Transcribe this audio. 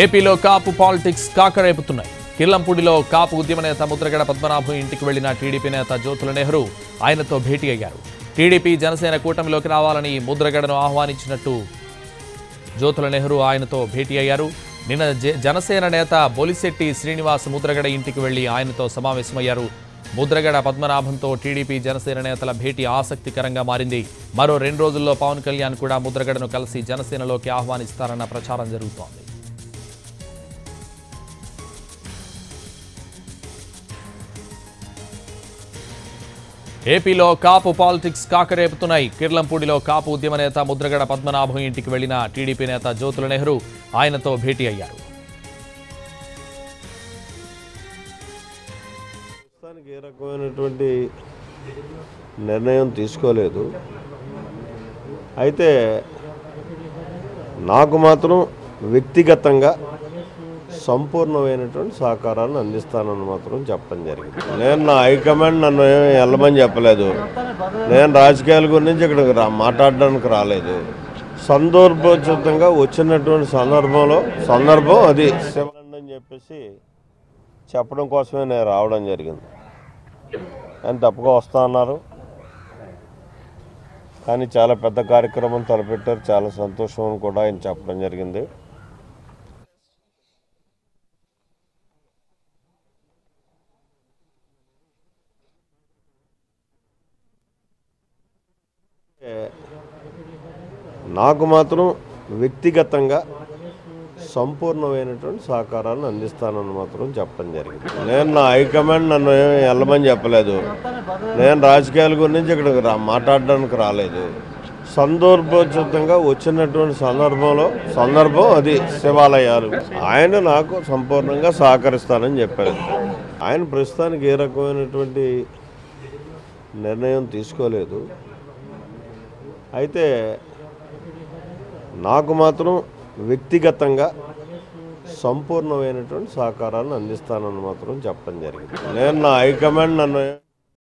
ఏపీలో కాపు పాలిటిక్స్ కాకరేపుతున్నాయి. కిర్లంపూడిలో కాపు ఉద్యమ నేత ముద్రగడ పద్మనాభం ఇంటికి వెళ్లిన టీడీపీ నేత జ్యోతుల నెహ్రూ ఆయనతో భేటీ అయ్యారు. టీడీపీ జనసేన కూటమిలోకి రావాలని ముద్రగడను ఆహ్వానించినట్టు జ్యోతుల నెహ్రూ ఆయనతో భేటీ అయ్యారు. నిన్న జనసేన నేత బొలిశెట్టి శ్రీనివాస్ ముద్రగడ ఇంటికి వెళ్లి ఆయనతో సమావేశమయ్యారు. ముద్రగడ పద్మనాభంతో టీడీపీ జనసేన నేతల భేటీ ఆసక్తికరంగా మారింది. మరో 2 రోజుల్లో పవన్ కళ్యాణ్ కూడా ముద్రగడను కలిసి జనసేనలోకి ఆహ్వానిస్తారన్న ప్రచారం జరుగుతోంది. ఏపీలో కాపు పాలిటిక్స్ కాకరేపుతున్నాయి. కిర్లంపూడిలో కాపు ఉద్యమ నేత ముద్రగడ పద్మనాభం ఇంటికి వెళ్లిన టీడీపీ నేత జ్యోతుల నెహ్రూ ఆయనతో భేటీ అయ్యారు. ఏ రకమైనటువంటి నిర్ణయం తీసుకోలేదు. అయితే నాకు మాత్రం వ్యక్తిగతంగా సంపూర్ణమైనటువంటి సహకారాన్ని అందిస్తానని మాత్రం చెప్పడం జరిగింది. నేను నా హైకమాండ్ నన్ను వెళ్ళమని చెప్పలేదు. నేను రాజకీయాల గురించి ఇక్కడ మాట్లాడడానికి రాలేదు. సందర్భోచితంగా వచ్చినటువంటి సందర్భం అది శివనండి అని చెప్పేసి చెప్పడం కోసమే నేను రావడం జరిగింది. ఆయన తప్పగా వస్తా అన్నారు, కానీ చాలా పెద్ద కార్యక్రమం తలపెట్టారు. చాలా సంతోషం అని కూడా ఆయన చెప్పడం జరిగింది. నాకు మాత్రం వ్యక్తిగతంగా సంపూర్ణమైనటువంటి సహకారాన్ని అందిస్తానని మాత్రం చెప్పడం జరిగింది. నేను నా హైకమాండ్ నన్ను వెళ్ళమని చెప్పలేదు. నేను రాజకీయాల గురించి ఇక్కడ మాట్లాడడానికి రాలేదు. సందర్భోచితంగా వచ్చినటువంటి సందర్భం అది శివాలయాలు. ఆయన నాకు సంపూర్ణంగా సహకరిస్తానని చెప్పారు. ఆయన ప్రస్తుతానికి ఏ రకమైనటువంటి నిర్ణయం తీసుకోలేదు. అయితే నాకు మాత్రం వ్యక్తిగతంగా సంపూర్ణమైనటువంటి సహకారాన్ని అందిస్తానని మాత్రం చెప్పడం జరిగింది. నేను నా హైకమాండ్ నన్ను